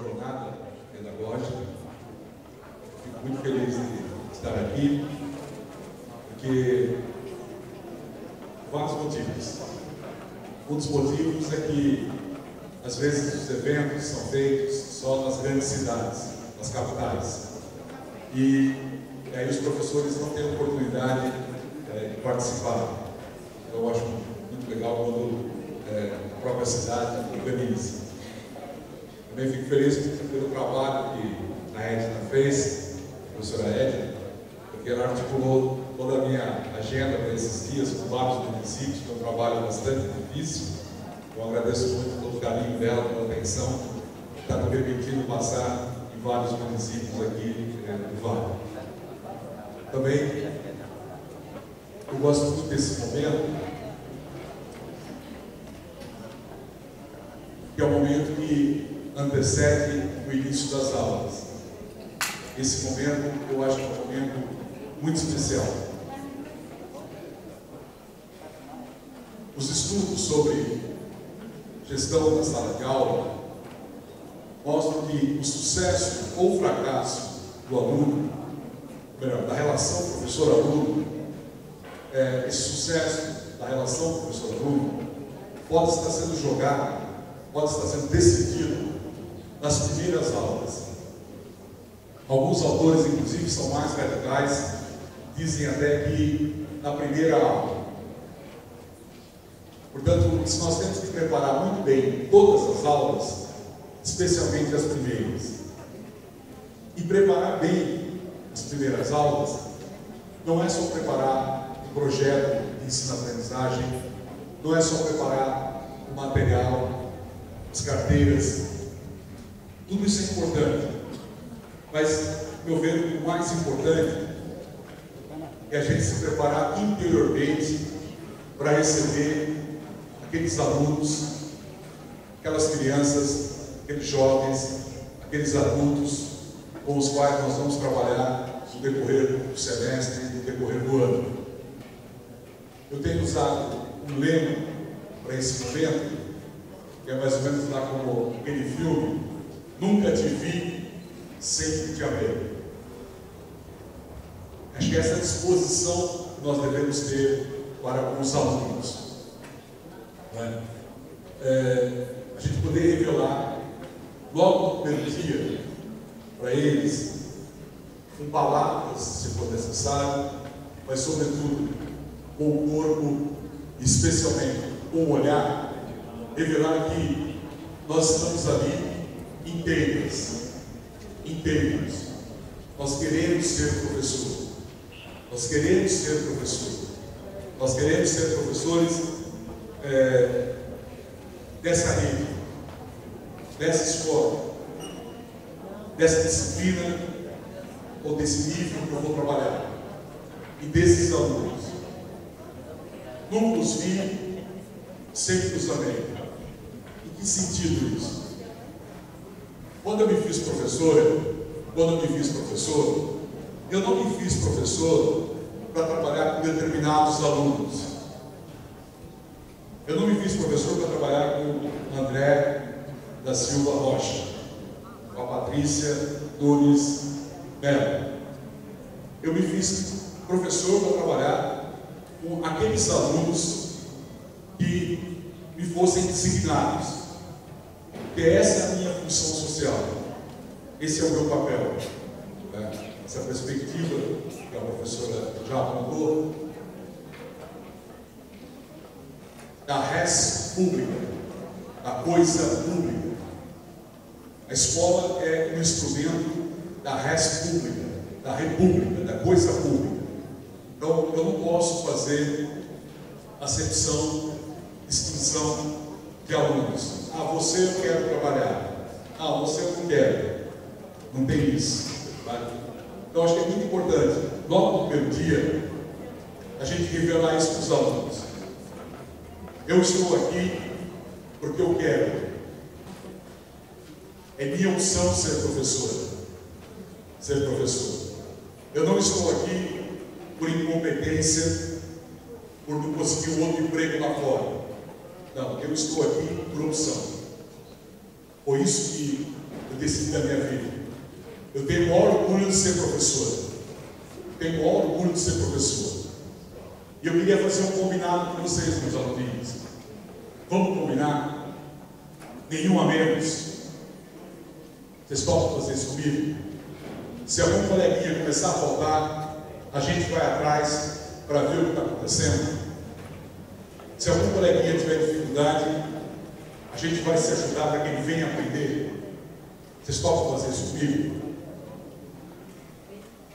jornada pedagógica. Fico muito feliz de estar aqui, porque vários motivos. Um dos motivos é que, às vezes, os eventos são feitos só nas grandes cidades, nas capitais. E aí os professores não têm oportunidade de participar. Então, eu acho muito legal quando a própria cidade organiza. Também fico feliz pelo trabalho que a Edna fez, a professora Edna, porque ela articulou toda a minha agenda para esses dias, com vários municípios, que é um trabalho bastante difícil. Eu agradeço muito todo o carinho dela, pela atenção, que está me permitindo passar em vários municípios aqui do Vale. Também, eu gosto muito desse momento, que é o momento que antecede o início das aulas. Esse momento, eu acho que é um momento muito especial. Os estudos sobre gestão da sala de aula mostram que o sucesso ou fracasso do aluno, melhor, da relação professor-aluno, esse sucesso da relação professor-aluno pode estar sendo jogado, pode estar sendo decidido nas primeiras aulas. Alguns autores, inclusive, são mais radicais, dizem até que na primeira aula. Portanto, se nós temos que preparar muito bem todas as aulas, especialmente as primeiras, e preparar bem as primeiras aulas, não é só preparar o projeto de ensino-aprendizagem, não é só preparar o material, as carteiras, tudo isso é importante, mas, meu ver, o mais importante é a gente se preparar interiormente para receber aqueles alunos, aquelas crianças, aqueles jovens, aqueles adultos com os quais nós vamos trabalhar no decorrer do semestre, no decorrer do ano. Eu tenho usado um lema para esse momento, que é mais ou menos lá como aquele filme, Nunca Te Vi, Sempre Te Amei. Acho que essa disposição que nós devemos ter para com os alunos. A gente poder revelar logo no primeiro dia para eles, com palavras, se for necessário, mas sobretudo com o corpo, especialmente com o olhar, revelar que nós estamos ali inteiros. Nós queremos ser professor. Nós queremos ser professor. Nós queremos ser professores dessa rede, dessa escola, dessa disciplina ou desse nível que eu vou trabalhar e desses alunos. Nunca os vi, sempre os amei. Em que sentido isso? Quando eu me fiz professor, eu não me fiz professor para trabalhar com determinados alunos. Eu não me fiz professor para trabalhar com o André da Silva Rocha, com a Patrícia Nunes Melo. Eu me fiz professor para trabalhar com aqueles alunos que me fossem designados, porque essa é a minha função social, esse é o meu papel. Essa perspectiva que a professora já apontou, da res pública, da coisa pública. A escola é um instrumento da res pública, da república, da coisa pública. Então, eu não posso fazer acepção, distinção de alunos. Ah, você eu quero trabalhar. Ah, você eu não quero. Não tem isso. Tá? Então, acho que é muito importante, logo no primeiro dia, a gente revelar isso para os alunos. Eu estou aqui porque eu quero. É minha opção ser professora. Ser professor. Eu não estou aqui por incompetência, por não conseguir um outro emprego lá fora. Não, eu estou aqui por opção. Por isso que eu decidi da minha vida. Eu tenho o maior orgulho de ser professor. Tenho o maior orgulho de ser professor. E eu queria fazer um combinado com vocês, meus alunos. Vamos combinar? Nenhum a menos. Vocês podem fazer isso comigo? Se algum coleguinha começar a faltar, a gente vai atrás para ver o que está acontecendo. Se algum coleguinha tiver dificuldade, a gente vai se ajudar para que ele venha aprender. Vocês podem fazer isso comigo?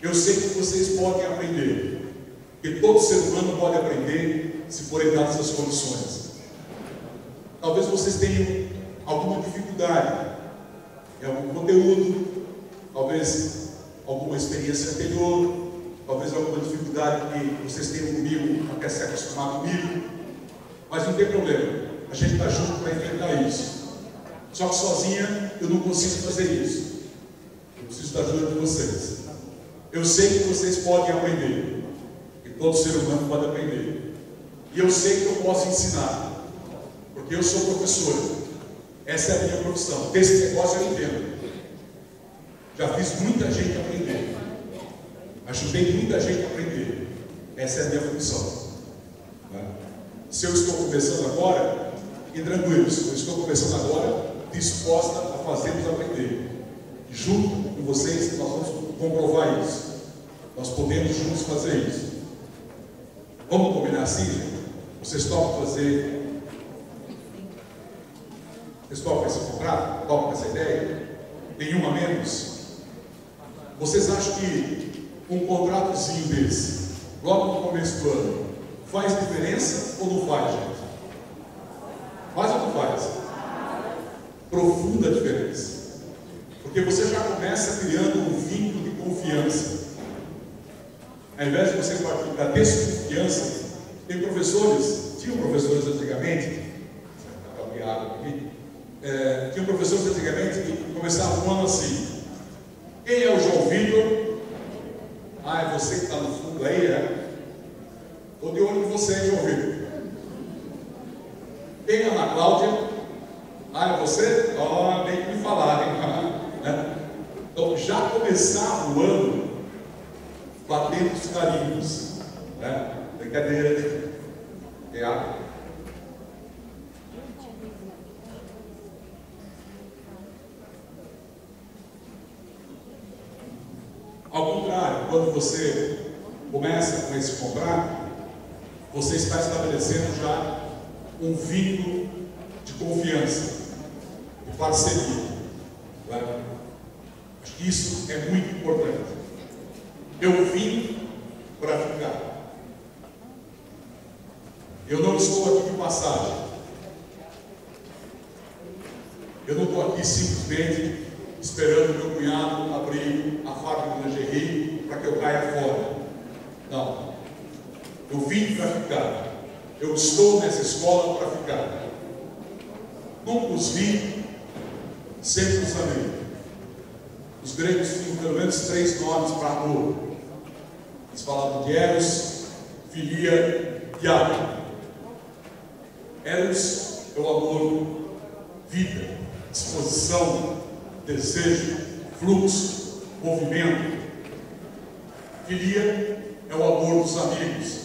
Eu sei que vocês podem aprender, porque todo ser humano pode aprender se forem dadas as condições. Talvez vocês tenham alguma dificuldade em algum conteúdo, talvez alguma experiência anterior, talvez alguma dificuldade que vocês tenham comigo, até se acostumar comigo, mas não tem problema, a gente está junto para enfrentar isso. Só que sozinha eu não consigo fazer isso, eu preciso da ajuda de vocês. Eu sei que vocês podem aprender, que todo ser humano pode aprender, e eu sei que eu posso ensinar, porque eu sou professor, essa é a minha profissão. Desse negócio eu entendo, já fiz muita gente aprender, ajudei muita gente a aprender, essa é a minha função. Se eu estou começando agora, fiquem tranquilos, eu estou começando agora disposta a fazê-los aprender, e junto com vocês nós vamos comprovar isso. Nós podemos juntos fazer isso. Vamos combinar assim, gente? Vocês topam fazer? Vocês topam esse contrato? Topam essa ideia? Nenhuma a menos? Vocês acham que um contratozinho desse, logo no começo do ano, faz diferença ou não faz, gente? Faz ou não faz? Profunda diferença. Porque você já começa criando um vínculo de confiança. Ao invés de você partir da desconfiança, tem professores, tinham professores antigamente, tinham professores antigamente que começavam o ano assim: quem é o João Vitor? Ah, é você que está no fundo aí, é? Estou de olho em você, João Vitor. Quem é a Ana Cláudia? Ah, é você? Ó, tem que me falar, hein? Então já começava o ano batendo os carimbos, né? Brincadeira, teatro. Ao contrário, quando você começa com esse contrato, você está estabelecendo já um vínculo de confiança, de parceria. Né? Acho que isso é muito importante. Eu vim para ficar. Eu não estou aqui de passagem. Eu não estou aqui simplesmente esperando meu cunhado abrir a fábrica de lingerie para que eu caia fora. Não. Eu vim para ficar. Eu estou nessa escola para ficar. Nunca os vi, sempre os amei. Os gregos tinham pelo menos 3 nomes para amor. Eles falavam de Eros, Filia e Água. Eros é o amor, vida, disposição, desejo, fluxo, movimento. Filia é o amor dos amigos,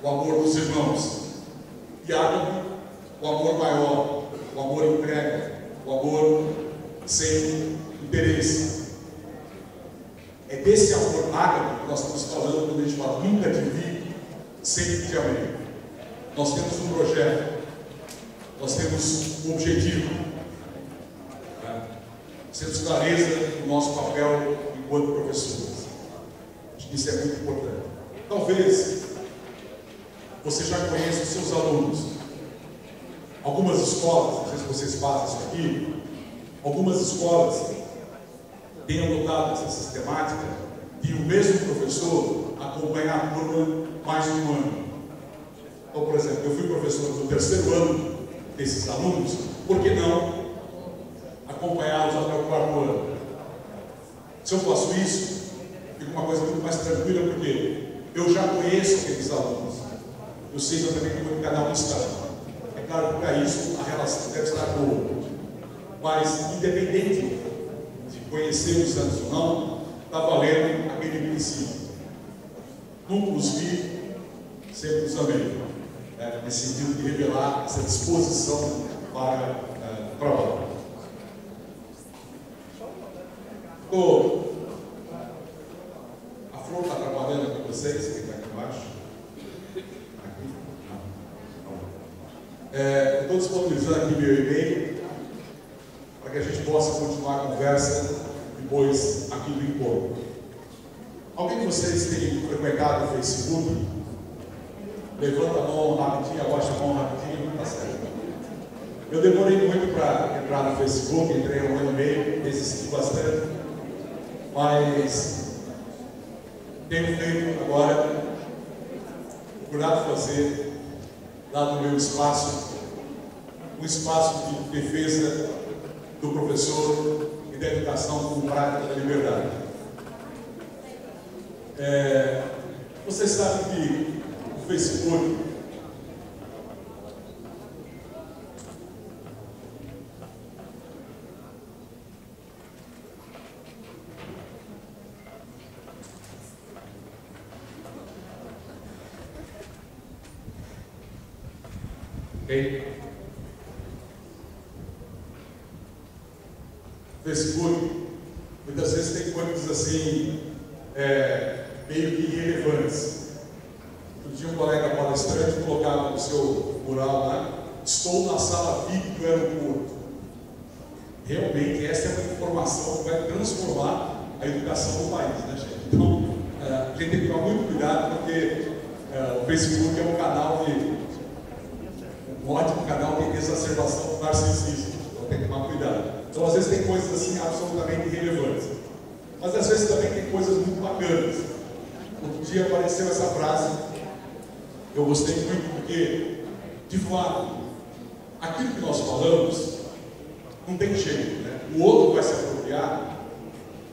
o amor dos irmãos. E Água, o amor maior, o amor entrega, o amor sem interesse. É desse amor ágape que nós estamos falando quando a gente fala nunca te vi, sempre te amei. Nós temos um projeto, nós temos um objetivo. Nós temos clareza do nosso papel enquanto professores. Acho que isso é muito importante. Talvez você já conheça os seus alunos. Algumas escolas, não sei se vocês fazem isso aqui, algumas escolas têm adotado essa sistemática de o mesmo professor acompanhar a turma mais de um ano. Então, por exemplo, eu fui professor do 3º ano desses alunos, por que não acompanhá-los até o 4º ano? Se eu faço isso, fica uma coisa muito mais tranquila, porque eu já conheço aqueles alunos, eu sei exatamente como cada um está. É claro que para isso a relação deve estar boa, mas independente conhecemos antes ou não, está valendo aquele princípio. Nunca os vi, sempre os amei. Nesse sentido de revelar essa disposição para trabalhar. A Flor está trabalhando com vocês, que está aqui embaixo. Aqui? Não. Estou disponibilizando aqui meu e-mail para que a gente possa continuar a conversa depois aqui do encontro. Alguém de vocês tem frequentado o Facebook? Levanta a mão rapidinho, abaixa a mão rapidinho, tá certo. Eu demorei muito para entrar no Facebook, entrei um ano e meio, resisti bastante, mas tenho feito agora, procurado fazer, lá no meu espaço, um espaço de defesa do professor e da educação como prática da liberdade. Vocês sabem que o Facebook Facebook, muitas vezes tem coisas assim, meio que irrelevantes. Outro dia um colega palestrante colocava no seu mural lá: estou na sala VIP do aeroporto. Realmente, essa é uma informação que vai transformar a educação do país, né, gente? Então, a gente tem que tomar muito cuidado, porque o Facebook é um canal um ótimo canal de exacerbação do narcisismo. Então, tem que tomar cuidado. Então, às vezes tem coisas assim absolutamente irrelevantes, mas às vezes também tem coisas muito bacanas. Outro dia apareceu essa frase, eu gostei muito, porque, de fato, aquilo que nós falamos não tem jeito, né? O outro vai se apropriar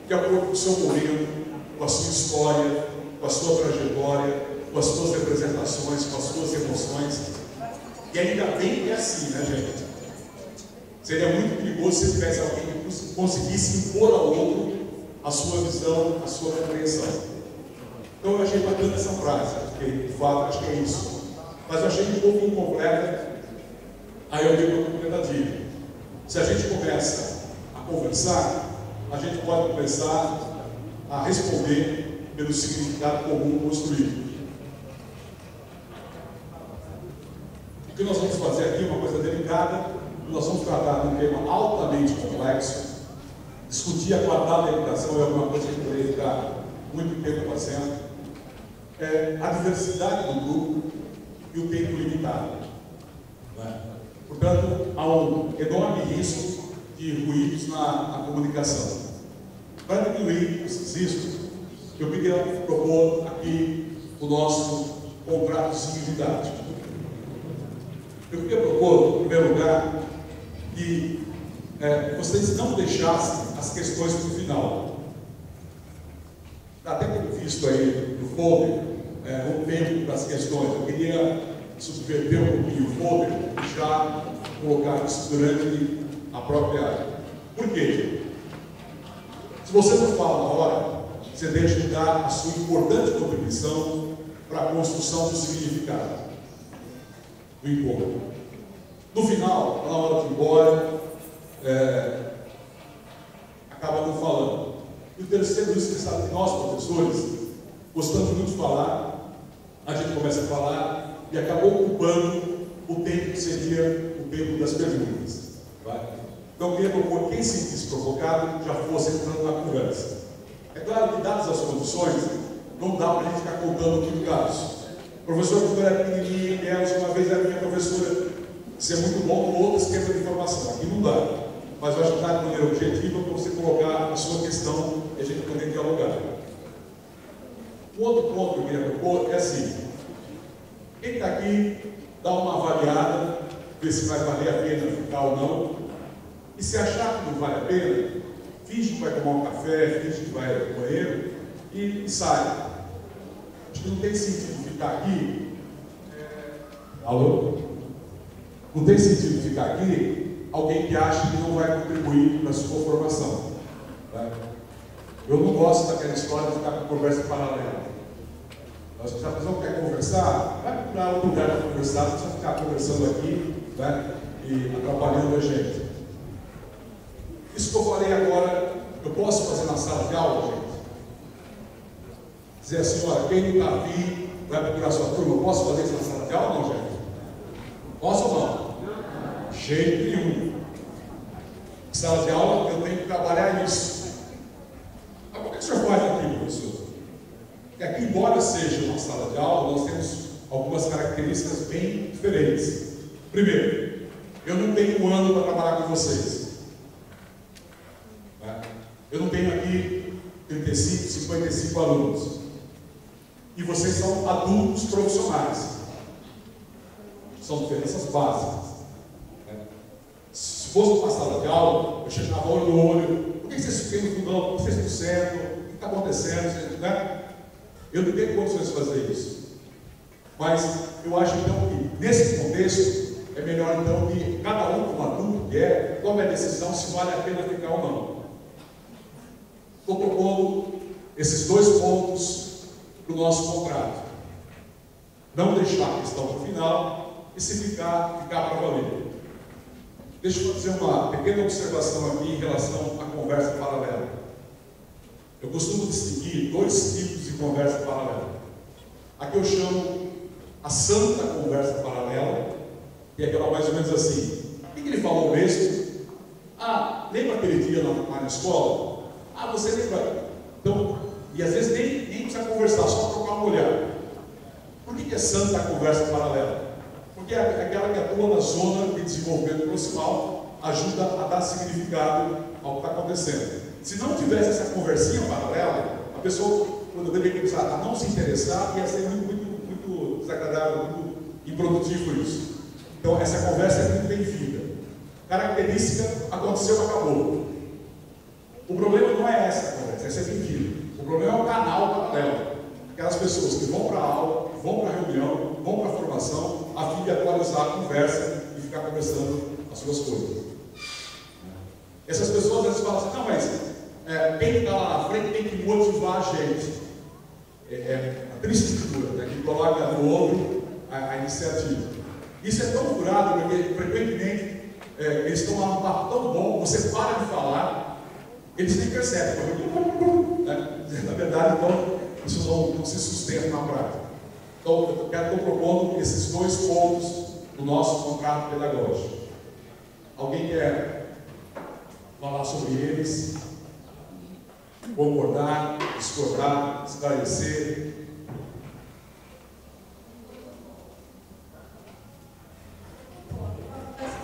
de acordo com o seu momento, com a sua história, com a sua trajetória, com as suas representações, com as suas emoções. E ainda bem que é assim, né, gente? Seria muito perigoso se tivesse alguém que conseguisse impor ao outro a sua visão, a sua compreensão. Então eu achei bacana essa frase, porque de fato acho que é isso. Mas eu achei um pouco incompleta, aí eu dei uma completadinha. Se a gente começa a conversar, a gente pode começar a responder pelo significado comum construído. O que nós vamos fazer aqui é uma coisa delicada. Nós vamos tratar de um tema altamente complexo. Discutir a qualidade da educação é alguma coisa que poderia ficar muito tempo fazendo. A diversidade do grupo e o tempo limitado. Portanto, há um enorme risco de ruídos na comunicação. Para diminuir esses riscos, eu queria propor aqui o nosso contratozinho didático. Eu queria propor, em primeiro lugar, que vocês não deixassem as questões para o final. Está até previsto aí no folder o tempo das questões. Eu queria subverter um pouquinho o folder e já colocar isso durante a própria área. Por quê? Se você não fala na hora, você deixa de dar a sua importante contribuição para a construção do significado do encontro. No final, na hora de ir embora, acaba não falando. E o terceiro, isso que sabe que nós, professores, gostamos muito de falar, a gente começa a falar e acaba ocupando o tempo que seria o tempo das perguntas. Vai? Então, eu queria propor quem se sentisse provocado já fosse entrando na conversa. É claro que, dadas as condições, não dá para a gente ficar contando aqui no caso. O professor, quando era pequenininho, uma vez era minha professora. Isso é muito bom com outro esquema de informação. Aqui não dá. Mas eu acho que dá de maneira objetiva para você colocar a sua questão e a gente poder dialogar. Um outro ponto que eu queria propor é assim: quem está aqui, dá uma avaliada, ver se vai valer a pena ficar ou não. E se achar que não vale a pena, finge que vai tomar um café, finge que vai ao banheiro e sai. Acho que não tem sentido ficar aqui. Alô? Não tem sentido ficar aqui alguém que acha que não vai contribuir para a sua formação. Né? Eu não gosto daquela história de ficar com conversa paralela. Nós já precisamos quer conversar, vai procurar outro lugar para conversar, não precisa ficar conversando aqui, né, e atrapalhando a gente. Isso que eu falei agora, eu posso fazer na sala de aula, gente? Dizer assim, olha, quem não está aqui vai procurar sua turma, eu posso fazer isso na sala de aula ou não, gente? Posso ou não? Jeito nenhum. Sala de aula, eu tenho que trabalhar isso. Mas por que o senhor faz aqui, professor? Porque aqui, embora seja uma sala de aula, nós temos algumas características bem diferentes. Primeiro, eu não tenho um ano para trabalhar com vocês. Eu não tenho aqui 35, 55 alunos. E vocês são adultos profissionais. São diferenças básicas. Se fosse uma sala de aula, eu chegava olho no olho. Por que vocês ficam no fundão? Por que vocês estão sendo? O que está acontecendo? Né? Eu não tenho condições de fazer isso. Mas eu acho então que, nesse contexto, é melhor então que cada um, como adulto que é, tome a decisão se vale a pena ficar ou não. Estou propondo esses dois pontos para o nosso contrato. Não deixar a questão para o final e se ficar para valer. Deixa eu fazer uma pequena observação aqui em relação à conversa paralela. Eu costumo distinguir dois tipos de conversa paralela. Aqui eu chamo a santa conversa paralela, que é aquela mais ou menos assim. O que ele falou mesmo? Ah, lembra aquele dia lá na escola? Ah, você lembra? Então, e às vezes nem precisa conversar, só trocar uma olhada. Por que é santa a conversa paralela? Porque é aquela que atua na zona de desenvolvimento proximal, ajuda a dar significado ao que está acontecendo. Se não tivesse essa conversinha paralela, a pessoa poderia começar a não se interessar e ia ser muito desagradável, muito improdutivo isso. Então, essa conversa é muito bem-vinda. Característica, aconteceu, acabou. O problema não é essa conversa, essa é bem-vinda. O problema é o canal paralelo. Aquelas pessoas que vão para a aula, vão para a reunião, vão para a formação, a fim de atualizar a conversa e ficar conversando as suas coisas. Essas pessoas às vezes falam assim, não, mas quem está lá na frente tem que motivar a gente. A triste figura, né, que coloca no ombro a iniciativa. Isso é tão furado, porque frequentemente eles estão lá num papo tão bom, você para de falar, eles nem percebem. Né? Na verdade, então, isso não se sustenta na prática. Então, eu estou propondo esses dois pontos do nosso contrato pedagógico. Alguém quer falar sobre eles? Concordar, discordar, esclarecer?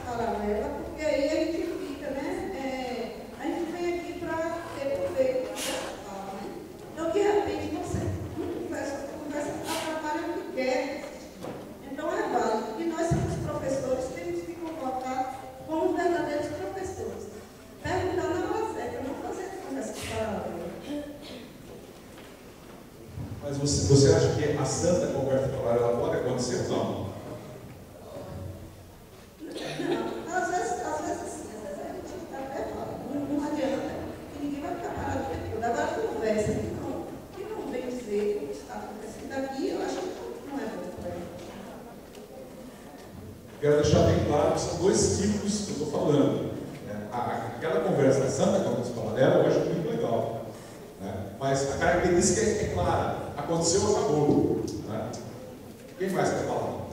Paralela, porque aí a gente fica, né? A gente vem aqui para ter proveito dessa fala, né? Então, de repente, você conversa atrapalha o que quer. Então, é válido. E nós somos professores, temos que comportar como verdadeiros professores. Perguntar na hora certa, não fazer conversa paralela. Mas você acha que a santa conversa paralela pode acontecer ou não? Às vezes a gente está até fora. Não adianta, que ninguém vai ficar parado o tempo todo. Agora, conversa que não vem dizer o que está acontecendo aqui, eu acho que não é bom para ele. Quero deixar bem claro que são dois tipos que eu estou falando. Aquela conversa santa, conversa paralela, eu acho muito legal. Né? Mas a característica é clara. Aconteceu, acabou. Né? Quem mais quer falar?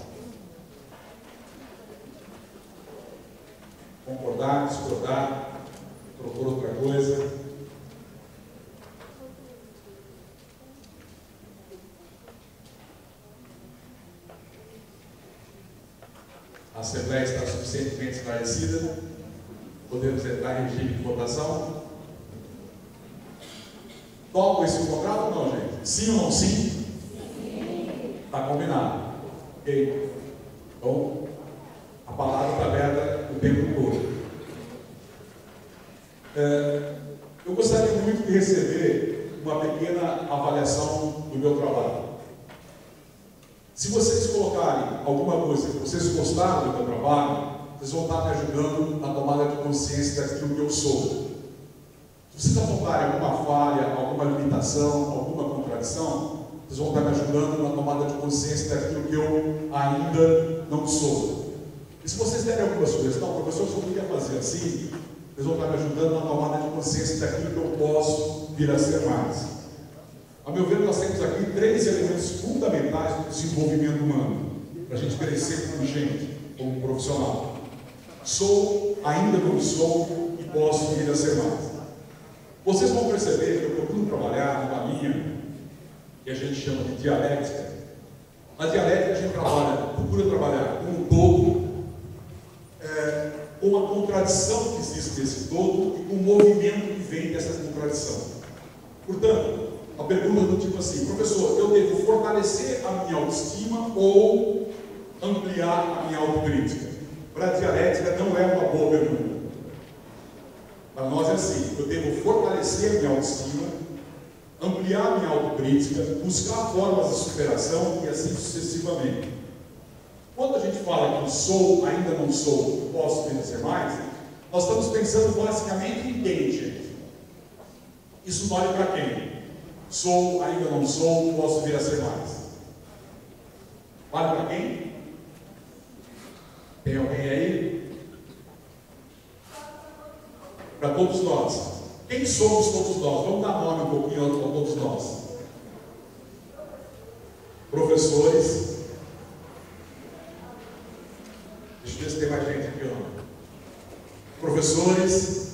Concordar, discordar, propor outra coisa. A Assembleia está suficientemente esclarecida? Podemos entrar em regime de votação? Topa esse contrato ou não, gente? Sim ou não sim? Sim. Está combinado. Ok? Então, a palavra está aberta o tempo todo. Eu gostaria muito de receber uma pequena avaliação do meu trabalho. Se vocês colocarem alguma coisa que vocês gostaram do meu trabalho, vocês vão estar me ajudando na tomada de consciência daquilo que eu sou. Se vocês apontarem alguma falha, alguma limitação, alguma contradição, vocês vão estar me ajudando na tomada de consciência daquilo que eu ainda não sou. E se vocês derem alguma sugestão, professor, se eu podia fazer assim, vocês vão estar me ajudando na tomada de consciência daquilo que eu posso vir a ser mais. A meu ver, nós temos aqui 3 elementos fundamentais do desenvolvimento humano, para a gente crescer como gente, como profissional. Sou, ainda não sou e posso vir a ser mais. Vocês vão perceber que eu procuro trabalhar numa linha que a gente chama de dialética. Na dialética a gente procura trabalhar com o todo, com a contradição que existe nesse todo e com o movimento que vem dessa contradição. Portanto, a pergunta do tipo assim: professor, eu devo fortalecer a minha autoestima ou ampliar a minha autocrítica? Para a dialética não é uma boa pergunta. Para nós é assim: eu devo fortalecer a minha autoestima, ampliar a minha autocrítica, buscar formas de superação e assim sucessivamente. Quando a gente fala que sou, ainda não sou, posso vir a ser mais, nós estamos pensando basicamente em quem, gente? Isso vale para quem? Sou, ainda não sou, posso vir a ser mais. Vale para quem? Tem alguém aí? Para todos nós. Quem somos todos nós? Vamos dar nome um pouquinho a todos nós. Professores. Deixa eu ver se tem mais gente aqui, ó. Professores,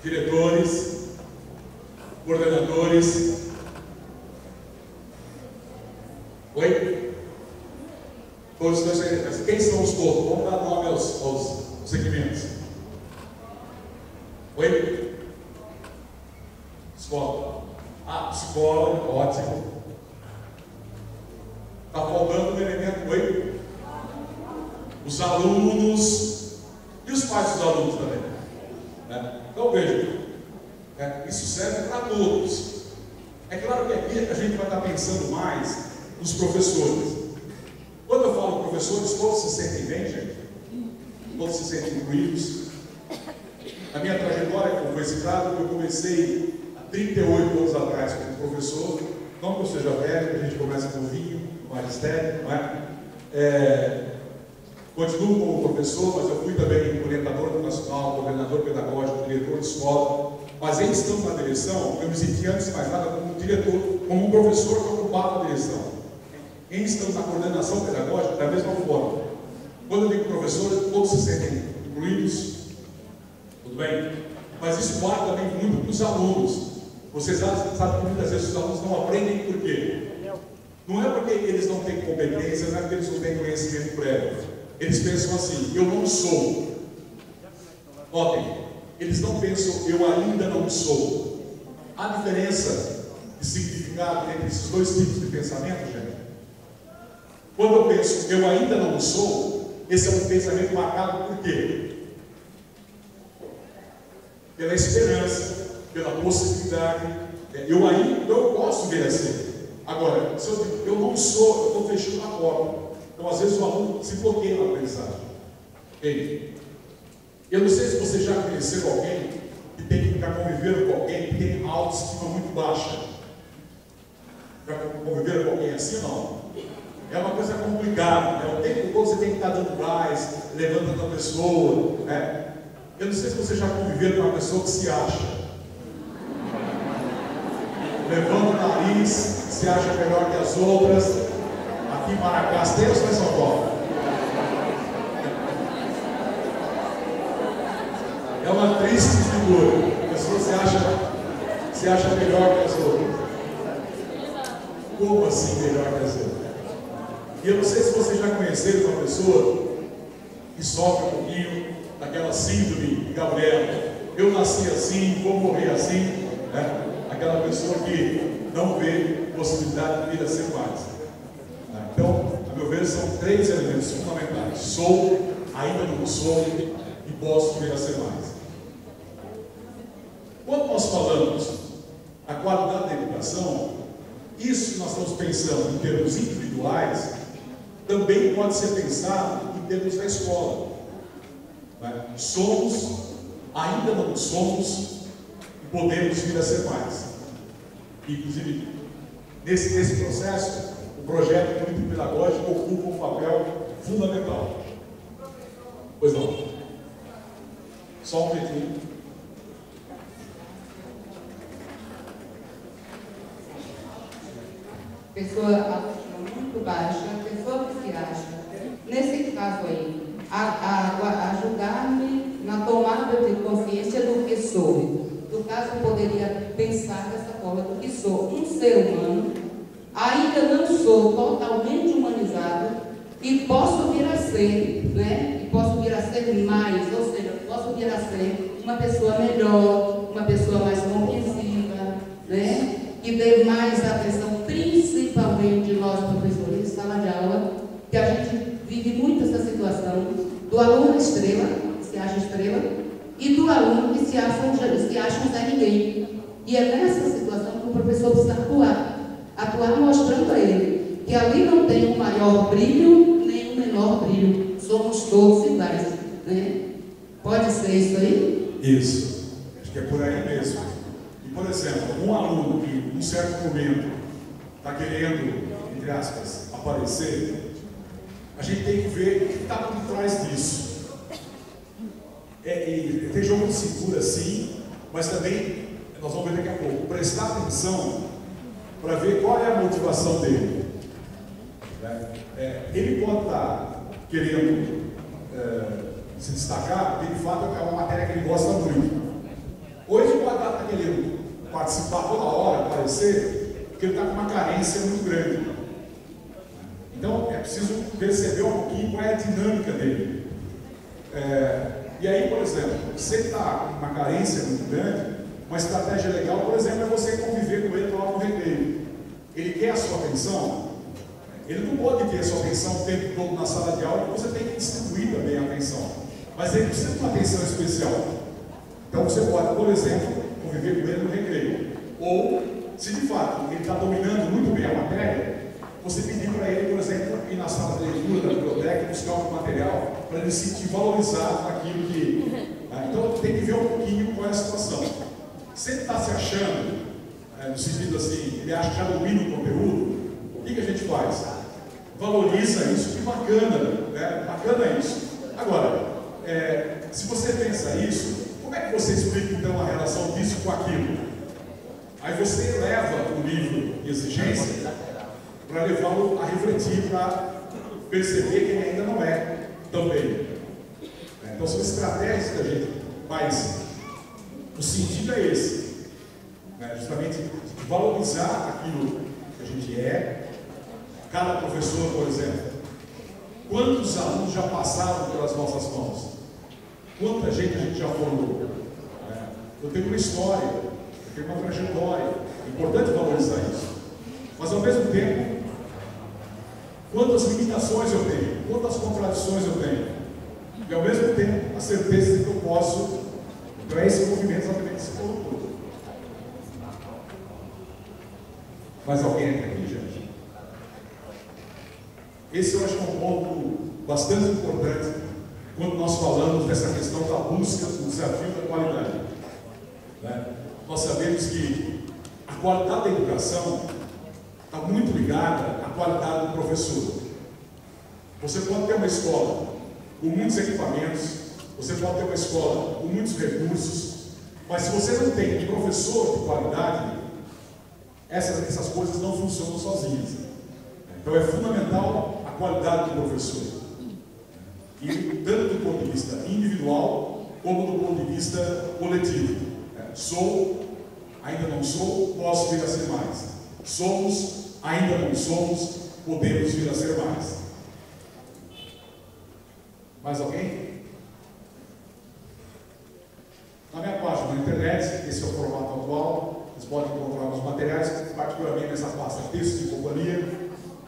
diretores, coordenadores. Oi? Todos os segmentos. Quem são os todos? Vamos dar nome aos segmentos. Oi? Escola. Escola, ótimo. Está faltando um elemento. Oi? Os alunos e os pais dos alunos também. Então vejam, isso serve para todos. É claro que aqui a gente vai estar pensando mais nos professores. Quando eu falo professores, todos se sentem bem, gente? Todos se sentem incluídos? A minha trajetória, como foi citado, eu comecei há 38 anos atrás como professor. Não que eu seja velho, a gente começa com vinho, magistério, não é? Continuo como professor, mas eu fui também orientador nacional, coordenador pedagógico, diretor de escola. Mas em estando na direção, eu me senti antes de mais nada como um diretor, como um professor que ocupava a direção. Em estando na coordenação pedagógica, da mesma forma. Quando eu digo professor, todos se sentem incluídos, tudo bem? Mas isso vale também muito para os alunos. Vocês sabem que muitas vezes os alunos não aprendem por quê? Não é porque eles não têm competência, não é porque eles não têm conhecimento prévio. Eles pensam assim: eu não sou. Notem, eles não pensam eu ainda não sou. Há diferença de significado entre esses dois tipos de pensamento, gente? Quando eu penso eu ainda não sou, esse é um pensamento marcado por quê? Pela esperança, pela possibilidade. Eu posso vir a ser. Agora, se eu digo eu não sou, eu estou fechando a porta. Então, às vezes, o aluno se bloqueia na aprendizagem. Okay? Eu não sei se você já conheceu alguém que tem que ficar convivendo com alguém que tem autoestima muito baixa. Já conviveram com alguém assim ou não? É uma coisa complicada. O tempo todo você tem que estar dando gás, levantando a pessoa. Eu não sei se você já conviveu com uma pessoa que se acha. Levanta o nariz, se acha melhor que as outras. Aqui em Maracás tem ou em São Paulo? É uma triste figura. A pessoa se acha melhor que as outras. Como assim melhor que as outras? E eu não sei se vocês já conheceram uma pessoa que sofre um pouquinho daquela síndrome de Gabriela. Eu nasci assim, vou morrer assim. Aquela pessoa que não vê possibilidade de vir a ser mais. Então, a meu ver, são 3 elementos fundamentais: sou, ainda não sou e posso vir a ser mais. Quando nós falamos da qualidade da educação, isso que nós estamos pensando em termos individuais, também pode ser pensado em termos da escola. Somos, ainda não somos e podemos vir a ser mais. Inclusive, nesse processo, o projeto político-pedagógico ocupa um papel fundamental. Pois não? Só um pouquinho. Pessoa autoestima muito baixa, pessoa que se acha, nesse caso aí, ajudar-me na tomada de consciência do que sou. No caso, eu poderia pensar dessa forma, do que sou um ser humano, ainda não sou totalmente humanizado e posso vir a ser, né? E posso vir a ser mais, ou seja, posso vir a ser uma pessoa melhor, uma pessoa mais compreensiva, né? E dê mais atenção, principalmente nós professores de sala de aula, que a gente vive muito essa situação do aluno estrela, que se acha estrela, e do aluno que se acha um Zé Ninguém. E é nessa situação que o professor precisa atuar mostrando a ele que ali não tem um maior brilho, nem um menor brilho, somos todos iguais, né? Pode ser isso aí? Isso, acho que é por aí mesmo. E, por exemplo, um aluno que, num certo momento, está querendo, entre aspas, aparecer, a gente tem que ver o que está por trás disso. Tem jogo de cintura, sim, mas também, nós vamos ver daqui a pouco, prestar atenção para ver qual é a motivação dele. Ele pode estar querendo se destacar, porque de fato é uma matéria que ele gosta muito. Ou ele pode estar querendo participar toda hora, aparecer, porque ele está com uma carência muito grande. Então é preciso perceber um pouquinho qual é a dinâmica dele. E aí, por exemplo, se ele está com uma carência muito grande, uma estratégia legal, por exemplo, é você conviver com ele lá no recreio. Ele quer a sua atenção, ele não pode ter a sua atenção o tempo todo na sala de aula, você tem que distribuir também a atenção. Mas ele precisa de uma atenção especial. Então você pode, por exemplo, conviver com ele no recreio. Ou, se de fato ele está dominando muito bem a matéria, você pedir para ele, por exemplo, ir na sala de leitura da biblioteca, buscar algum material, para ele se sentir valorizado naquilo que... Então tem que ver um pouquinho qual é a situação. Se ele está se achando, no sentido assim, ele acha que já domina o conteúdo, o que a gente faz? Valoriza isso, que bacana, né? Bacana isso. Agora, se você pensa isso, como é que você explica então a relação disso com aquilo? Aí você eleva o nível de exigência para levá-lo a refletir, para perceber que ele ainda não é também. Então são estratégias que a gente faz. O sentido é esse, justamente de valorizar aquilo que a gente é. Cada professor, por exemplo, quantos alunos já passaram pelas nossas mãos? Quanta gente a gente já formou? Eu tenho uma história, eu tenho uma trajetória. É importante valorizar isso. Mas ao mesmo tempo, quantas limitações eu tenho? Quantas contradições eu tenho? E ao mesmo tempo, a certeza de que eu posso. Então é esse movimento exatamente que se colocou. Mais alguém aqui, gente? Esse eu acho que é um ponto bastante importante quando nós falamos dessa questão da busca do desafio da qualidade. Nós sabemos que a qualidade da educação está muito ligada à qualidade do professor. Você pode ter uma escola com muitos equipamentos, você pode ter uma escola com muitos recursos, mas se você não tem um professor de qualidade, essas coisas não funcionam sozinhas. Então é fundamental a qualidade do professor. E tanto do ponto de vista individual, como do ponto de vista coletivo. Sou, ainda não sou, posso vir a ser mais. Somos, ainda não somos, podemos vir a ser mais. Mais alguém? Na minha página na internet, esse é o formato atual, vocês podem encontrar os materiais, particularmente nessa pasta Textos de Companhia,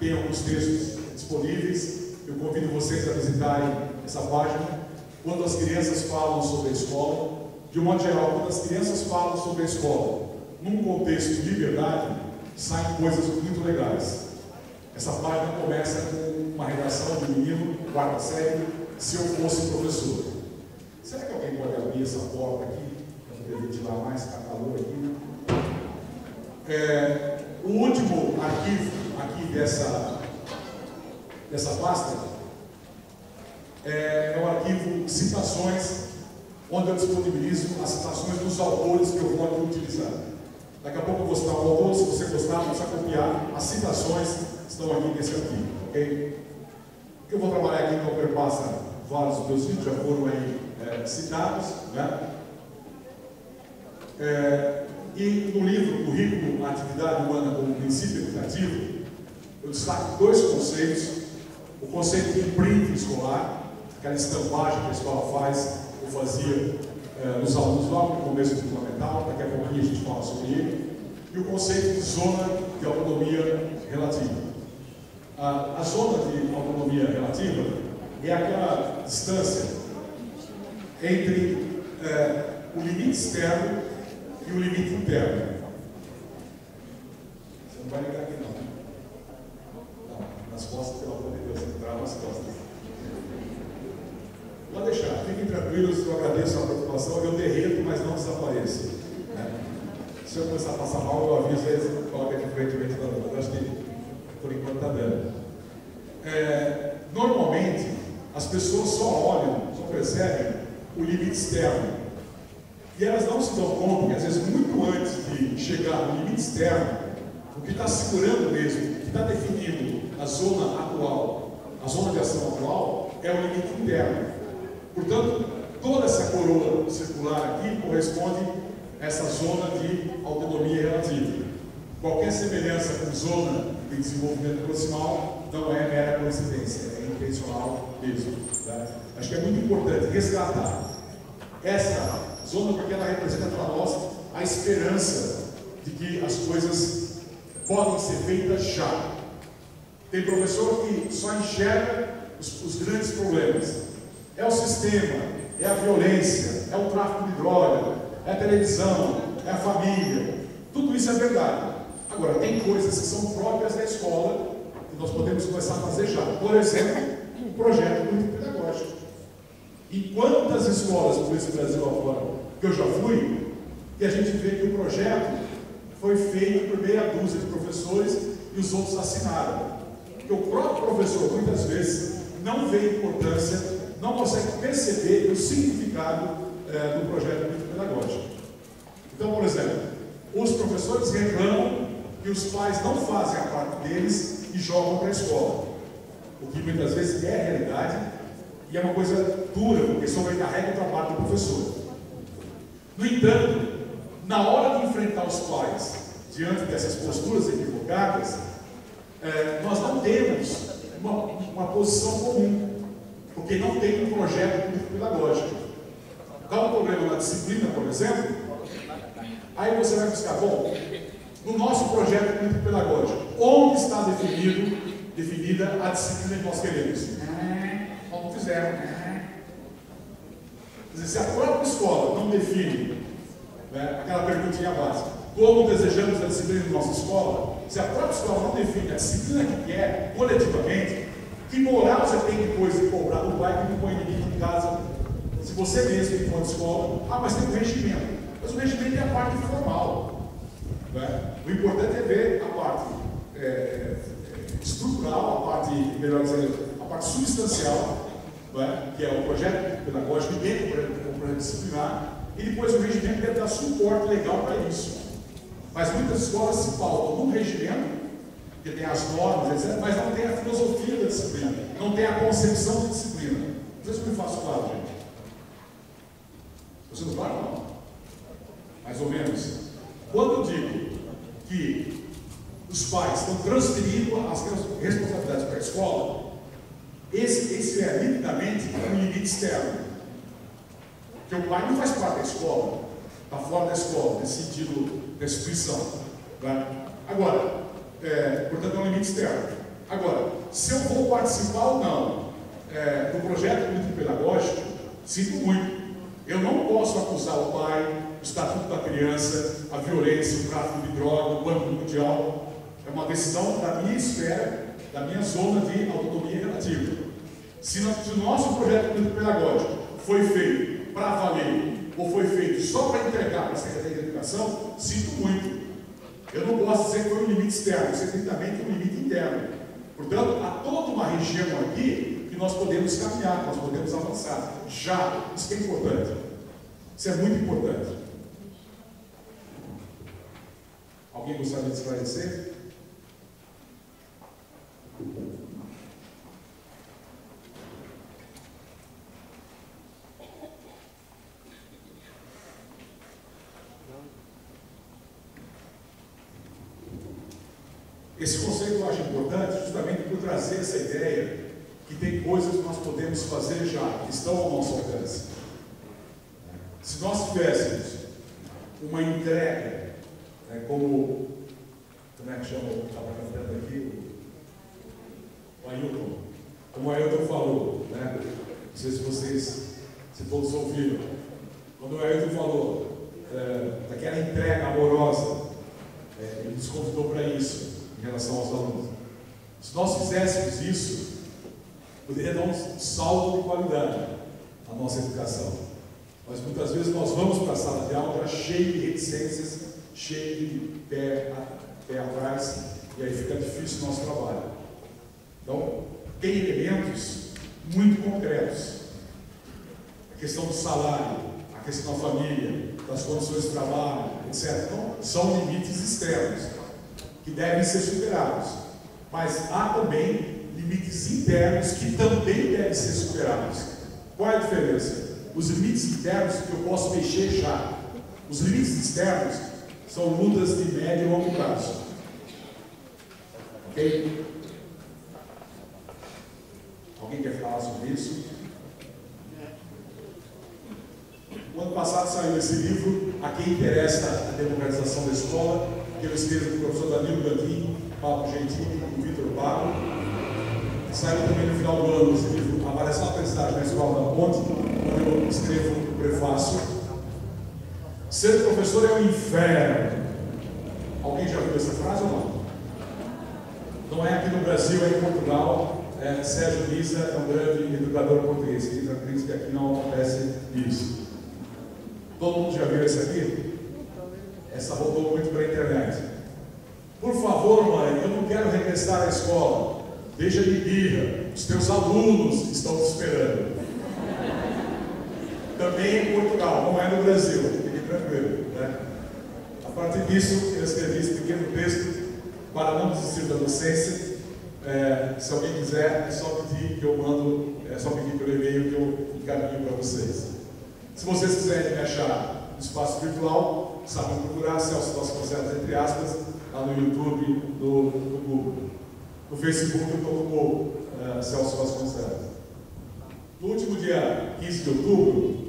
tem alguns textos disponíveis. Eu convido vocês a visitarem essa página. Quando as crianças falam sobre a escola, de um modo geral, quando as crianças falam sobre a escola, num contexto de verdade, saem coisas muito legais. Essa página começa com uma redação do menino, quarta série, se eu fosse professor. Será que alguém pode abrir essa porta aqui? Para poder ventilar mais, está calor aqui. O último arquivo aqui dessa pasta é o arquivo Citações, onde eu disponibilizo as citações dos autores que eu vou aqui utilizar. Daqui a pouco eu vou citar o autor, se você gostar, não precisa copiar, as citações estão aqui nesse arquivo, ok? Eu vou trabalhar aqui, então perpassa vários dos meus vídeos, já foram aí citados, né? E no livro Currículo, Atividade Humana como Princípio Educativo, eu destaco dois conceitos: o conceito de imprint escolar, aquela estampagem que a escola faz, ou fazia nos alunos logo no começo do fundamental, daqui a pouquinho a gente fala sobre ele, e o conceito de zona de autonomia relativa. A zona de autonomia relativa é aquela distância entre o limite externo e o limite interno. Você não vai ligar aqui não. Não, nas costas, pelo amor de Deus, entrar nas costas. Pode deixar, fiquem tranquilos, eu agradeço a preocupação, eu derreto, mas não desapareço. Né? Se eu começar a passar mal, eu aviso eles, coloca de frente o ventilador. Eu acho que por enquanto está dando. Normalmente, as pessoas só olham, só percebem o limite externo. E elas não se dão conta que, às vezes, muito antes de chegar no limite externo, o que está segurando mesmo, o que está definindo a zona atual, a zona de ação atual, é o limite interno. Portanto, toda essa coroa circular aqui corresponde a essa zona de autonomia relativa. Qualquer semelhança com zona de desenvolvimento proximal não é mera coincidência, é intencional mesmo. Tá? Acho que é muito importante resgatar essa zona, porque ela representa para nós a esperança de que as coisas podem ser feitas já. Tem professor que só enxerga os grandes problemas. É o sistema, é a violência, é o tráfico de droga, é a televisão, é a família. Tudo isso é verdade. Agora, tem coisas que são próprias da escola que nós podemos começar a fazer já. Por exemplo, o projeto político-pedagógico. Em quantas escolas por esse Brasil afora que eu já fui, e a gente vê que o projeto foi feito por meia dúzia de professores e os outros assinaram. Porque o próprio professor, muitas vezes, não vê importância, não consegue perceber o significado do projeto político-pedagógico. Então, por exemplo, os professores reclamam que os pais não fazem a parte deles e jogam para a escola. O que muitas vezes é a realidade e é uma coisa dura, porque sobrecarrega o trabalho do professor. No entanto, na hora de enfrentar os pais diante dessas posturas equivocadas, nós não temos uma posição comum, porque não tem um projeto político-pedagógico. Dá um problema na disciplina, por exemplo, aí você vai buscar, bom, no nosso projeto político-pedagógico, onde está definida a disciplina que nós queremos? Não fizeram. Quer dizer, se a própria escola não define, né, aquela perguntinha básica, como desejamos a disciplina da nossa escola, se a própria escola não define a disciplina que quer, coletivamente, que moral você tem depois de cobrar do pai que não põe ninguém em casa? Se você mesmo, enquanto escola, mas tem um regimento. Mas o regimento é a parte formal. Né? O importante é ver a parte estrutural, a parte, melhor dizendo, a parte substancial, né? Que é o projeto pedagógico dentro do projeto disciplinar, e depois o regimento deve dar suporte legal para isso. Mas muitas escolas se pautam no regimento, que tem as normas, etc., mas não tem a filosofia da disciplina, não tem a concepção de disciplina. Não sei se eu me faço claro, gente. Estou sendo claro? Não. Mais ou menos. Quando eu digo que os pais estão transferindo as responsabilidades para a escola, esse é nitidamente um limite externo. Porque o pai não faz parte da escola, está fora da escola, nesse sentido da instituição. Tá? Agora, portanto, é um limite externo. Agora, se eu vou participar ou não do projeto político-pedagógico, sinto muito. Eu não posso acusar o pai, o estatuto da criança, a violência, o tráfico de droga, o Banco Mundial. É uma decisão da minha esfera, da minha zona de autonomia relativa. Se o nosso projeto político-pedagógico foi feito para valer ou foi feito só para entregar para a Secretaria de Educação, sinto muito. Eu não posso dizer que foi um limite externo, isso é estritamente um limite interno. Portanto, há toda uma região aqui que nós podemos caminhar, que nós podemos avançar. Já, isso que é importante. Isso é muito importante. Alguém gostaria de esclarecer? Esse conceito eu acho importante justamente por trazer essa ideia que tem coisas que nós podemos fazer já, que estão ao nosso alcance. Se nós tivéssemos uma entrega, como é que chama, estava cantando aqui, o Ailton, como o Ailton falou, né? Não sei se vocês, se todos ouviram, quando o Ailton falou daquela entrega amorosa, ele nos convidou para isso, em relação aos alunos. Se nós fizéssemos isso, poderia dar um salto de qualidade à nossa educação. Mas muitas vezes nós vamos para a sala de aula já cheio de reticências, cheio de pé atrás, e aí fica difícil o nosso trabalho. Então, tem elementos muito concretos. A questão do salário, a questão da família, das condições de trabalho, etc. Então, são limites externos que devem ser superados, mas há também limites internos que também devem ser superados. Qual é a diferença? Os limites internos que eu posso mexer já. Os limites externos são lutas de médio e longo prazo. Ok? Alguém quer falar sobre isso? O ano passado saiu esse livro, A Quem Interessa a Democratização da Escola, que eu escrevo com o professor Danilo Gandim, Paulo Gentili e o Vitor Barro. Saiu também no final do ano esse livro, aparece na aprendizagem na Escola da Ponte, onde eu escrevo o prefácio. Ser professor é um inferno. Alguém já viu essa frase ou não? Não é aqui no Brasil, é em Portugal. Sérgio Lisa é um grande educador português, que diz que aqui não acontece isso. Todo mundo já viu essa aqui? Essa rodou muito para a internet. Por favor, mãe, eu não quero regressar à escola. Deixa de birra, os teus alunos estão te esperando. Também em Portugal, não é no Brasil, fique tranquilo, né? A partir disso, eu escrevi esse pequeno texto para não desistir da docência. Se alguém quiser, é só pedir que eu mando, é só pedir pelo e-mail que eu encaminho para vocês. Se vocês quiserem me achar no espaço virtual, sabem procurar Celso Vasconcelos, entre aspas, lá no YouTube, no Google. No Facebook eu estou como Celso Vasconcelos. No último dia 15 de outubro,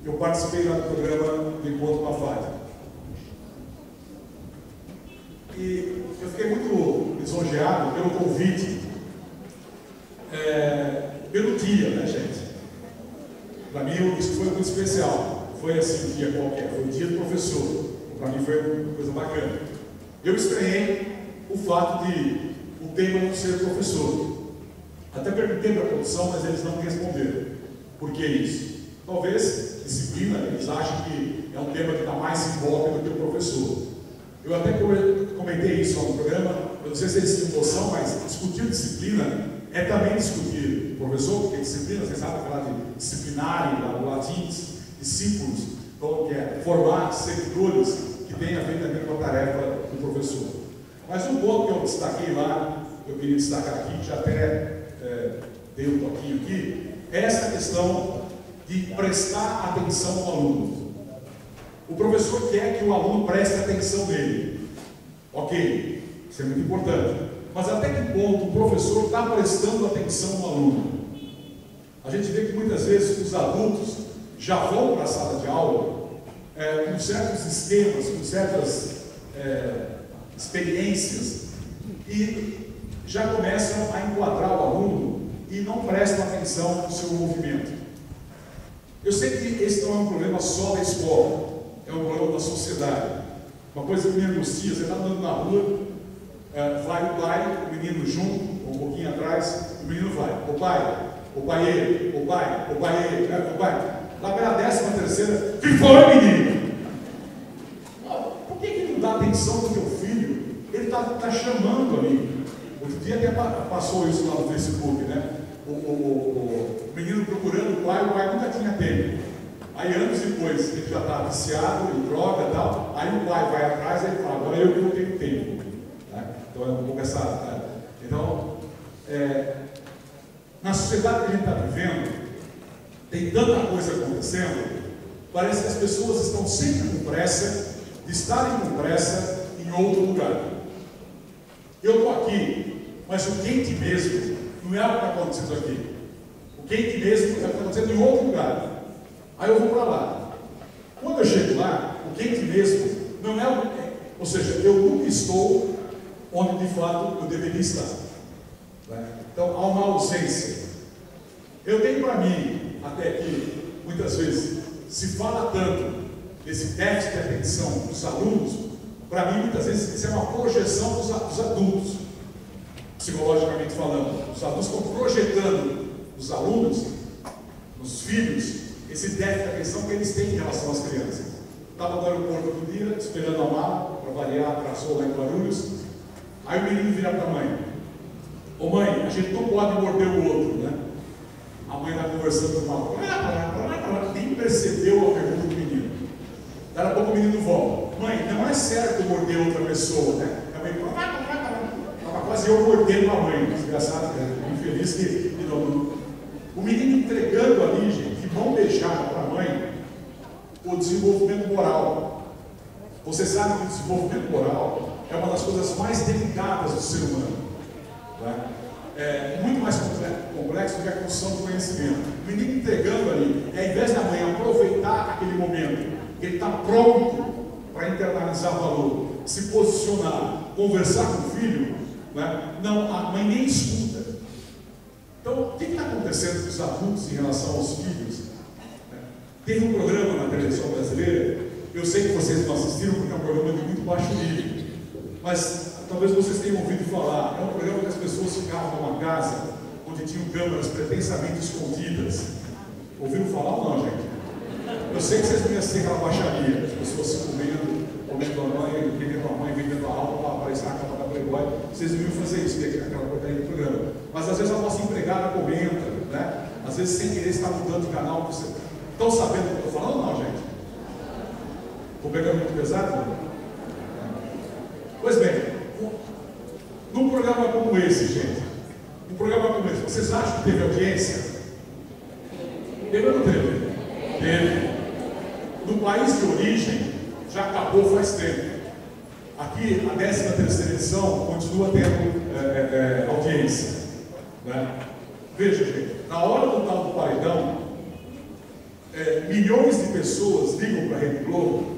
eu participei lá do programa do Encontro com a Fátima. E eu fiquei muito lisonjeado pelo convite, pelo dia, né, gente? Para mim, isso foi muito especial. Foi assim, um dia qualquer, foi o dia do professor. Para mim foi uma coisa bacana. Eu estranhei o fato de o tema não ser professor. Até perguntei para a produção, mas eles não me responderam. Por que isso? Talvez disciplina, eles acham que é um tema que está mais em voga do que o professor. Eu até comentei isso no programa, eu não sei se eles têm noção, mas discutir disciplina é também discutir professor, porque disciplina, você sabe falar de disciplinário, do latim, discípulos, então que é formar seguidores que tenham a ver também com a tarefa do professor. Mas um ponto que eu destaquei lá, eu queria destacar aqui, já até dei um toquinho aqui, é essa questão de prestar atenção ao aluno. O professor quer que o aluno preste atenção nele. Ok, isso é muito importante. Mas até que ponto o professor está prestando atenção no aluno? A gente vê que muitas vezes os adultos já vão para a sala de aula com certos esquemas, com certas experiências e já começam a enquadrar o aluno e não prestam atenção no seu movimento. Eu sei que esse não é um problema só da escola, é um problema da sociedade. Uma coisa que me angustia, você está andando na rua, vai o pai, o menino junto, um pouquinho atrás, o menino vai, o pai, o pai, o pai, o pai, o pai. Lá pela 13ª, que foi, menino? Por que não dá atenção para o teu filho? Ele está chamando ali. Outro dia até passou isso lá no Facebook, né? O menino procurando o pai nunca tinha tempo. Aí anos depois, ele já está viciado em droga e tal, aí o pai vai atrás e ele fala, agora eu que não tenho tempo. Né? Então é um pouco essa... Né? Então, na sociedade que a gente está vivendo, tem tanta coisa acontecendo, parece que as pessoas estão sempre com pressa, de estarem com pressa em outro lugar. Eu estou aqui, mas o quente mesmo não é o que está acontecendo aqui. O quente mesmo é o que está acontecendo em outro lugar. Aí eu vou para lá. Quando eu chego lá, o quente mesmo não é o... Ou seja, eu nunca estou onde de fato eu deveria estar. Né? Então há uma ausência. Eu tenho para mim, até aqui, muitas vezes, se fala tanto desse déficit de atenção dos alunos, para mim, muitas vezes, isso é uma projeção dos adultos, psicologicamente falando. Os adultos estão projetando nos alunos, nos filhos, esse déficit de atenção que eles têm em relação às crianças. Estava no aeroporto outro dia, esperando a mala, para variar, atrasou lá em Guarulhos. Aí o menino vira para a mãe: ô mãe, a gente não pode morder o outro, né? A mãe está conversando com o mal, nem percebeu a pergunta do menino. Daí a pouco o menino volta: mãe, não é certo morder outra pessoa, né? A mãe estava quase eu mordendo a mãe, desgraçado, infeliz que o menino entregando ali, gente, de mão beijada para a mãe, o desenvolvimento moral. Você sabe que o desenvolvimento moral é uma das coisas mais delicadas do ser humano. Né? É muito mais complexo do que a construção do conhecimento. O menino entregando ali, e ao invés da mãe aproveitar aquele momento, ele está pronto para internalizar valor, se posicionar, conversar com o filho, né? Não, a mãe nem escuta. Então, o que está acontecendo com os adultos em relação aos filhos? Teve um programa na televisão brasileira, eu sei que vocês não assistiram porque é um programa de muito baixo nível, mas talvez vocês tenham ouvido falar. É um programa que as pessoas ficavam numa casa onde tinham câmeras pretensamente escondidas. Ouviram falar ou não, gente? Eu sei que vocês não iam assistir aquela baixaria, as pessoas se comendo a mãe, vendendo a alma para aparecer na capa da Playboy. Vocês não iam fazer isso, que é aquela porcaria do programa. Mas às vezes a nossa empregada comenta, né? Às vezes sem querer está mudando de canal. Você... Estão sabendo o que eu estou falando ou não, gente? Vou pegar muito pesado? Não? Pois bem, num programa como esse, gente, vocês acham que teve audiência? Teve ou não teve? Teve. No país de origem, já acabou faz tempo. Aqui, a 13ª edição continua tendo audiência. Né? Veja, gente, na hora do tal do paredão, milhões de pessoas ligam para a Rede Globo.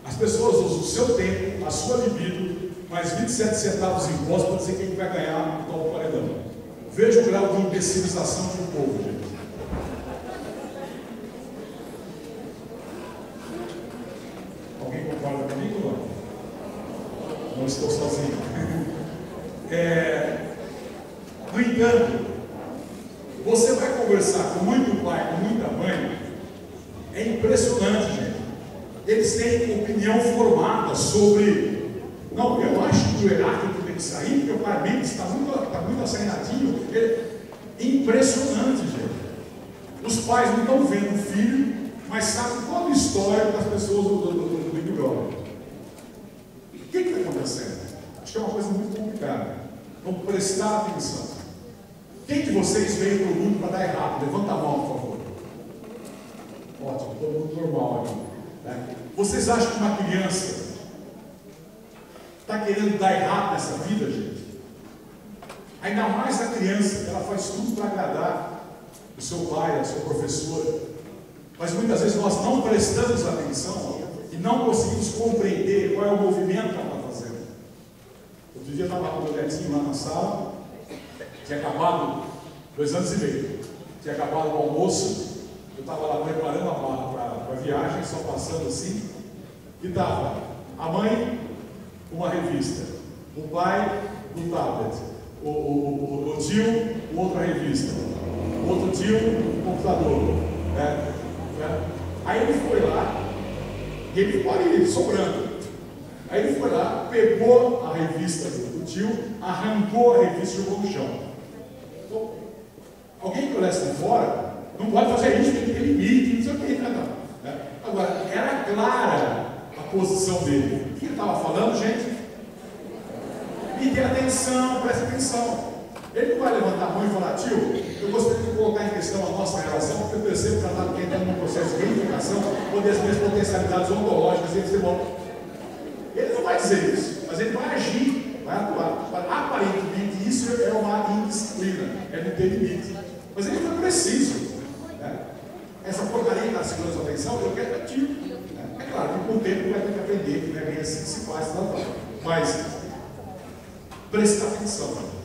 As pessoas usam o seu tempo, a sua libido, mais 27 centavos de imposto para dizer quem vai ganhar o tal do paredão. Veja o grau de imbecilização de um povo, gente. Alguém concorda comigo ou não? Não estou sozinho. No entanto, você vai conversar com muito pai, com muita mãe, é impressionante, gente. Eles têm opinião formada sobre... Não, eu acho que o Heráclito tem que sair, porque o pai Mendes está muito assainadinho. Impressionante, gente. Os pais não estão vendo o filho, mas sabem toda a história das pessoas do Big Brother. O que está acontecendo? Acho que é uma coisa muito complicada. Vamos prestar atenção. Quem de vocês veio para o mundo para dar errado? Levanta a mão, por favor. Ótimo, todo mundo normal aqui. Né? Vocês acham que uma criança está querendo dar errado nessa vida, gente? Ainda mais a criança, que ela faz tudo para agradar o seu pai, a sua professora. Mas muitas vezes nós não prestamos atenção e não conseguimos compreender qual é o movimento que ela está fazendo. Outro dia eu estava com o meu netinho lá na sala, tinha acabado 2 anos e meio, tinha acabado o almoço, eu estava lá preparando a mala para a viagem, só passando assim, e estava a mãe com uma revista, o pai no tablet, o tio com outra revista, o outro tio no computador. Né? Aí ele foi lá, e ele ficou ali, sobrando. Aí ele foi lá, pegou a revista do tio, arrancou a revista e jogou no chão. Então, alguém que olhasse de fora, não pode fazer isso, tem que ter limite, não sei o que, não. Né? Agora, era clara a posição dele. O que ele estava falando, gente? Me dê atenção, preste atenção. Ele não vai levantar a mão e falar, tio, eu gostaria de colocar em questão a nossa relação, porque eu percebo que ela está entrando num processo de reivindicação, onde as minhas potencialidades ontológicas e etc. Ele não vai dizer isso, mas ele vai agir, vai atuar. Aparentemente, isso é uma indisciplina, é não ter limite. Mas ele foi preciso. Né? Essa porcaria da segurança da atenção, eu quero tio. Né? É claro que com o tempo vai ter que aprender, que não é bem assim que se faz, mas prestar atenção.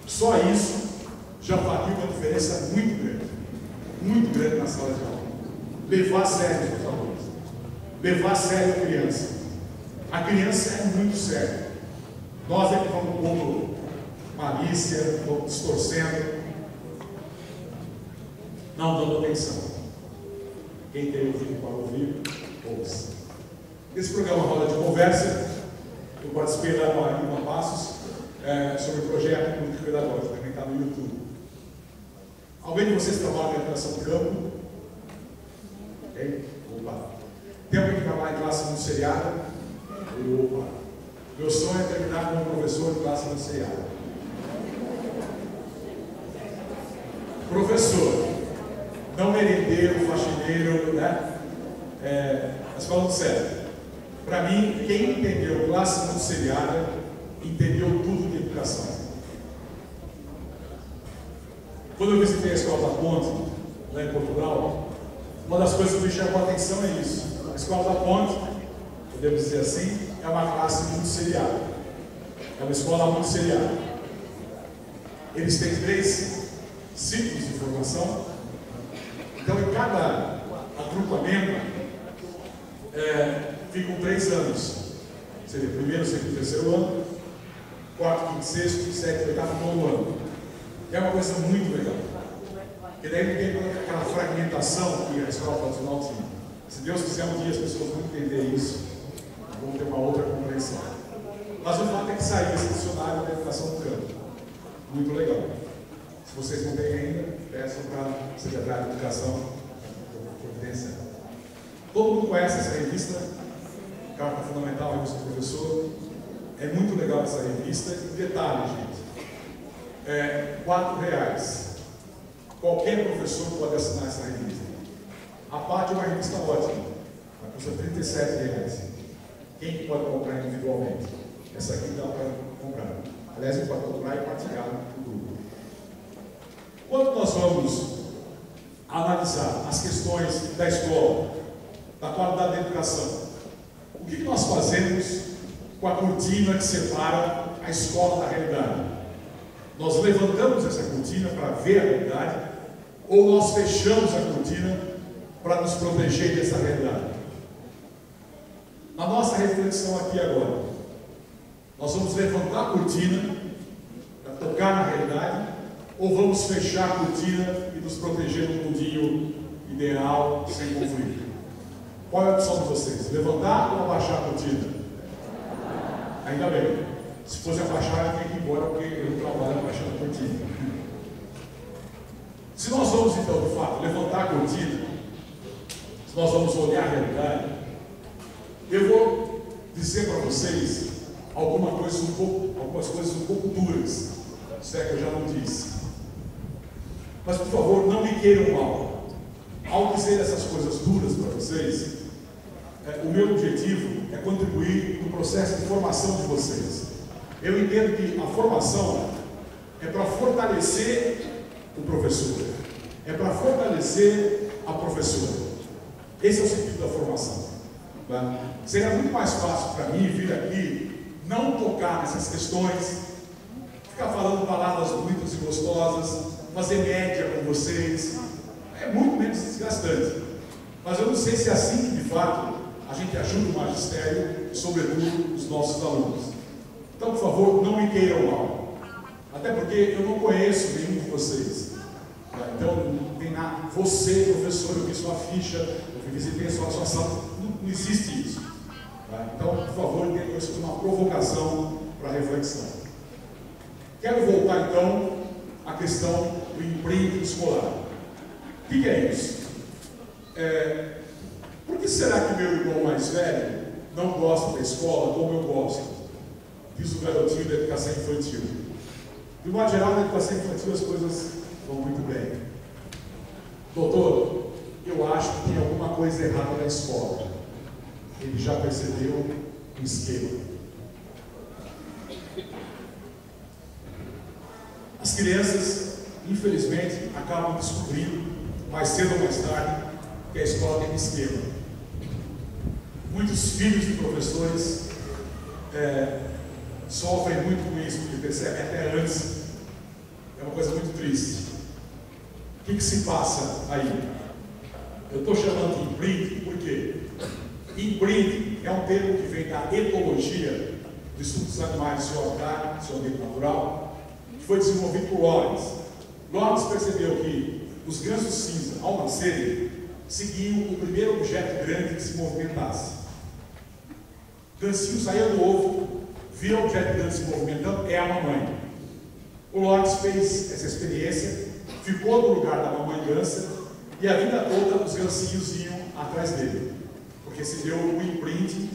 Só isso já faria uma diferença muito grande na sala de aula. Levar a sério os alunos, levar a sério a criança. A criança é muito séria. Nós é que vamos pondo malícia, vamos distorcendo, não dando atenção. Quem tem ouvido para ouvir, ouça. Esse programa Roda de Conversa, eu participei da Marina Passos, sobre o projeto político pedagógico, também está no YouTube. Alguém de vocês trabalha na educação do campo? Ok? Opa! Tem alguém que trabalha em classe muito seriada? Opa! Meu sonho é terminar como professor de classe muito seriada. Professor, não merendeiro, faxineiro, né? Mas falando sério, para mim, quem entendeu classe muito seriada entendeu tudo de educação. Quando eu visitei a Escola da Ponte, lá em Portugal, uma das coisas que me chamou a atenção é isso. A Escola da Ponte, podemos dizer assim, é uma classe muito seriada. É uma escola muito seriada. Eles têm 3 ciclos de formação. Então, em cada agrupamento, ficam 3 anos. Seria primeiro, segundo e terceiro ano, 4º, 5º, 6º, 7º, 8º, 9º ano. É uma coisa muito legal. Porque daí não tem aquela fragmentação que a escola tradicional tinha. Se Deus quiser, um dia as pessoas vão entender isso, vão ter uma outra compreensão. Mas o fato é que saiu esse dicionário da educação do campo. Muito legal. Se vocês não têm ainda, peçam para a Secretaria de Educação providenciar. Todo mundo conhece essa revista, Carta Fundamental, revista do professor. É muito legal essa revista. Detalhe, gente, R$4. Qualquer professor pode assinar essa revista. A parte é uma revista ótima, ela custa R$37. Quem que pode comprar individualmente? Essa aqui dá para comprar. Aliás, você pode comprar e partilhar no grupo. Quando nós vamos analisar as questões da escola, da qualidade da educação, o que nós fazemos com a cortina que separa a escola da realidade? Nós levantamos essa cortina para ver a realidade, ou nós fechamos a cortina para nos proteger dessa realidade? Na nossa reflexão aqui agora, nós vamos levantar a cortina para tocar na realidade, ou vamos fechar a cortina e nos proteger de um mundinho ideal, sem conflito? Qual é a opção de vocês? Levantar ou abaixar a cortina? Ainda bem. Se fosse abaixar, eu tinha que ir embora, porque eu não trabalho abaixando a cortina. Se nós vamos, então, de fato, levantar a cortina, se nós vamos olhar a realidade, eu vou dizer para vocês algumas coisas um pouco duras, se é que eu já não disse. Mas, por favor, não me queiram mal. Ao dizer essas coisas duras para vocês, o meu objetivo é contribuir no processo de formação de vocês. Eu entendo que a formação é para fortalecer o professor, é para fortalecer a professora. Esse é o sentido da formação. Tá? Seria muito mais fácil para mim vir aqui, não tocar nessas questões, ficar falando palavras bonitas e gostosas, fazer média com vocês. É muito menos desgastante. Mas eu não sei se é assim que, de fato, a gente ajuda o magistério e, sobretudo, os nossos alunos. Então, por favor, não me queiram mal. Até porque eu não conheço nenhum de vocês. Tá? Então, tem nada. Você, professor, eu vi sua ficha, eu visitei a sua sala. Não existe isso. Tá? Então, por favor, entenda isso como uma provocação para reflexão. Quero voltar então à questão do emprego escolar. O que é isso? Por que será que meu irmão mais velho não gosta da escola como eu gosto? Diz o garotinho da educação infantil. De modo geral, na educação infantil as coisas vão muito bem. Doutor, eu acho que tem alguma coisa errada na escola. Ele já percebeu o esquema. As crianças, infelizmente, acabam descobrindo, mais cedo ou mais tarde, que a escola tem um esquema. Muitos filhos de professores sofrem muito com isso, porque percebem até antes. É uma coisa muito triste. O que se passa aí? Eu estou chamando de imprinting, por quê? Imprinting é um termo que vem da etologia, do estudo dos animais de seu habitat, seu ambiente natural, que foi desenvolvido por Lawrence. Lawrence percebeu que os gansos cinza, ao nascerem, seguiam o primeiro objeto grande que se movimentasse. O gansinho saía do ovo, via o objeto grande se movimentando, é a mamãe. O Lawrence fez essa experiência, ficou no lugar da mamãe gansa, e a vida toda os gansinhos iam atrás dele, porque se deu o imprinting,